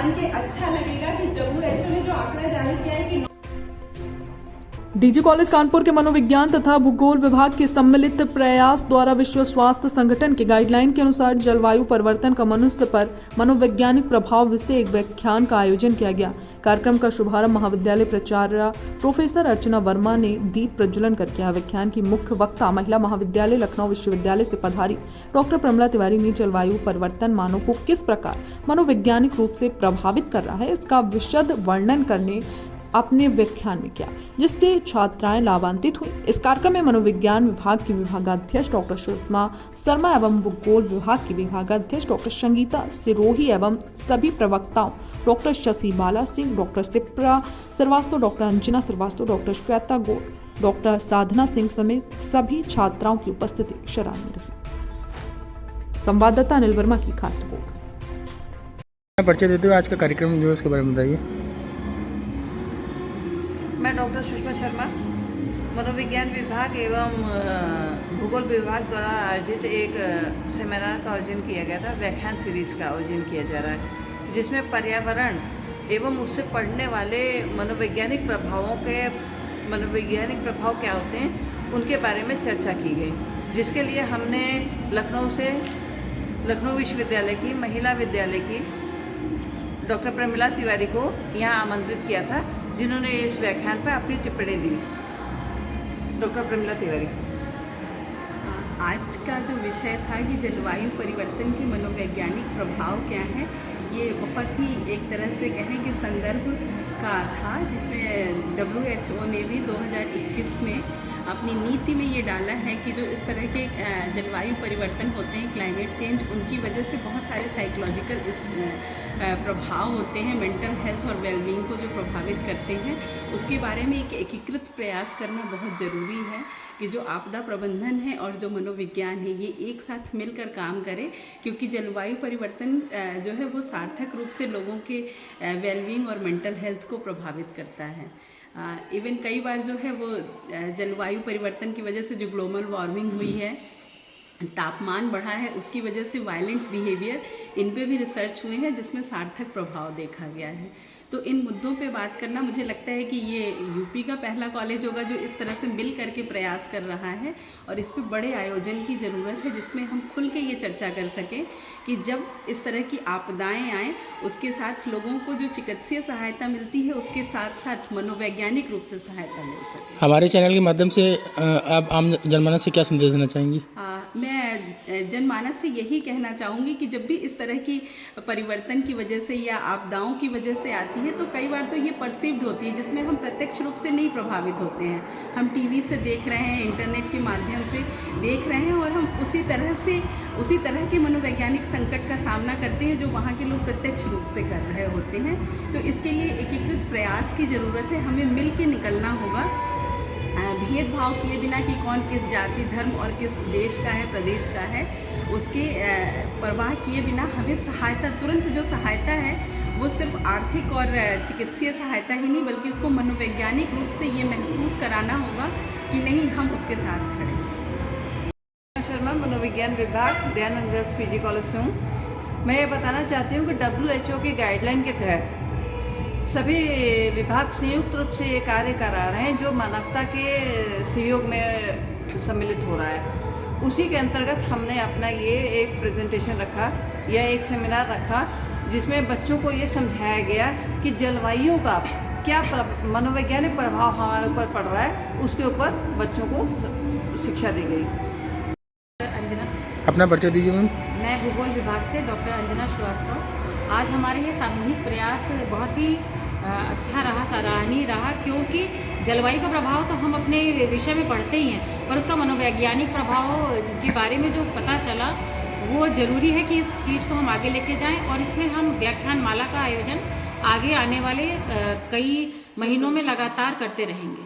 जान के अच्छा लगेगा कि WHO ने जो आंकड़ा जारी किया है कि डीजी कॉलेज कानपुर के मनोविज्ञान तथा भूगोल विभाग के सम्मिलित प्रयास द्वारा विश्व स्वास्थ्य संगठन के गाइडलाइन के अनुसार जलवायु परिवर्तन का मनुष्य पर मनोवैज्ञानिक प्रभाव विषय एक व्याख्यान का आयोजन किया गया। कार्यक्रम का शुभारंभ महाविद्यालय प्राचार्य प्रोफेसर अर्चना वर्मा ने दीप प्रज्वलन कर किया। व्याख्यान की मुख्य वक्ता महिला महाविद्यालय लखनऊ विश्वविद्यालय से पधारी डॉक्टर प्रमिला तिवारी ने जलवायु परिवर्तन मानव को किस प्रकार मनोवैज्ञानिक रूप से प्रभावित कर रहा है इसका विशद वर्णन करने अपने व्याख्यान में किया, जिससे छात्राएं लाभान्वित हुई। इस कार्यक्रम में मनोविज्ञान विभाग की विभागाध्यक्ष डॉक्टर सुषमा शर्मा एवं भूगोल विभाग की विभागाध्यक्ष डॉक्टर संगीता सिरोही एवं सभी प्रवक्ताओं doctor Shashi Bala Singh, doctor Sipra Srivastava, doctor Anjana Srivastava, doctor Shweta Gaur, doctor Sadhana Singh समेत सभी छात्राओं की उपस्थिति सराहनीय रही। संवाददाता अनिल वर्मा की खास रिपोर्ट। परिचय देते हुए आज का कार्यक्रम जो है उसके बारे में बताइए। मैं डॉक्टर सुषमा शर्मा मनोविज्ञान विभाग एवं भूगोल विभाग द्वारा आयोजित एक सेमिनार का आयोजन किया गया था। व्याख्यान सीरीज़ का आयोजन किया जा रहा है, जिसमें पर्यावरण एवं उससे पड़ने वाले मनोवैज्ञानिक प्रभाव क्या होते हैं उनके बारे में चर्चा की गई, जिसके लिए हमने लखनऊ विश्वविद्यालय की महिला विद्यालय की डॉक्टर प्रमिला तिवारी को यहाँ आमंत्रित किया था, जिन्होंने इस व्याख्यान पर अपनी टिप्पणी दी। डॉक्टर प्रमिला तिवारी। आज का जो विषय था कि जलवायु परिवर्तन के मनोवैज्ञानिक प्रभाव क्या है, ये बहुत ही एक तरह से कहें कि संदर्भ का था, जिसमें WHO ने भी 2021 में अपनी नीति में ये डाला है कि जो इस तरह के जलवायु परिवर्तन होते हैं, क्लाइमेट चेंज, उनकी वजह से बहुत सारे साइकोलॉजिकल प्रभाव होते हैं, मेंटल हेल्थ और वेलबींग को जो प्रभावित करते हैं, उसके बारे में एक एकीकृत प्रयास करना बहुत ज़रूरी है कि जो आपदा प्रबंधन है और जो मनोविज्ञान है ये एक साथ मिलकर काम करें, क्योंकि जलवायु परिवर्तन जो है वो सार्थक रूप से लोगों के वेलबींग और मेंटल हेल्थ को प्रभावित करता है। इवन कई बार जो है वो जलवायु परिवर्तन की वजह से जो ग्लोबल वार्मिंग हुई है, तापमान बढ़ा है, उसकी वजह से वायलेंट बिहेवियर, इन पे भी रिसर्च हुए हैं जिसमें सार्थक प्रभाव देखा गया है। तो इन मुद्दों पे बात करना, मुझे लगता है कि ये यूपी का पहला कॉलेज होगा जो इस तरह से मिल करके प्रयास कर रहा है, और इस पे बड़े आयोजन की ज़रूरत है जिसमें हम खुल के ये चर्चा कर सकें कि जब इस तरह की आपदाएं आएँ, उसके साथ लोगों को जो चिकित्सीय सहायता मिलती है उसके साथ साथ मनोवैज्ञानिक रूप से सहायता मिल सके। हमारे चैनल के माध्यम से आप आम जनमानस से क्या संदेश देना चाहेंगी? मैं जनमानस से यही कहना चाहूँगी कि जब भी इस तरह की परिवर्तन की वजह से या आपदाओं की वजह से आती है, तो कई बार तो ये परसीव्ड होती है जिसमें हम प्रत्यक्ष रूप से नहीं प्रभावित होते हैं। हम टीवी से देख रहे हैं, इंटरनेट के माध्यम से देख रहे हैं, और हम उसी तरह के मनोवैज्ञानिक संकट का सामना करते हैं जो वहाँ के लोग प्रत्यक्ष रूप से कर रहे होते हैं। तो इसके लिए एकीकृत प्रयास की ज़रूरत है, हमें मिल के निकलना होगा, भेदभाव किए बिना कि कौन किस जाति, धर्म और किस देश का है, प्रदेश का है, उसके परवाह किए बिना हमें सहायता, तुरंत जो सहायता है वो सिर्फ आर्थिक और चिकित्सीय सहायता ही नहीं, बल्कि उसको मनोवैज्ञानिक रूप से ये महसूस कराना होगा कि नहीं, हम उसके साथ खड़े हैं। शर्मा मनोविज्ञान विभाग दयानंद गर्ल्स PG कॉलेज से हूँ। मैं ये बताना चाहती हूँ कि WHO के गाइडलाइन के तहत सभी विभाग संयुक्त रूप से ये कार्य करा रहे हैं जो मानवता के सहयोग में सम्मिलित हो रहा है। उसी के अंतर्गत हमने अपना ये एक प्रेजेंटेशन रखा या एक सेमिनार रखा, जिसमें बच्चों को ये समझाया गया कि जलवायु का क्या मनोवैज्ञानिक प्रभाव हमारे ऊपर पड़ रहा है, उसके ऊपर बच्चों को शिक्षा दी गई। अंजना। अपना परिचय दीजिए मैम। मैं भूगोल विभाग से डॉक्टर अंजना श्रीवास्तव। आज हमारे ये सामूहिक प्रयास बहुत ही अच्छा रहा, सराहनीय रहा, क्योंकि जलवायु का प्रभाव तो हम अपने विषय में पढ़ते ही हैं, पर उसका मनोवैज्ञानिक प्रभाव के बारे में जो पता चला वो ज़रूरी है कि इस चीज़ को हम आगे लेके जाएं, और इसमें हम व्याख्यान माला का आयोजन आगे आने वाले कई महीनों में लगातार करते रहेंगे।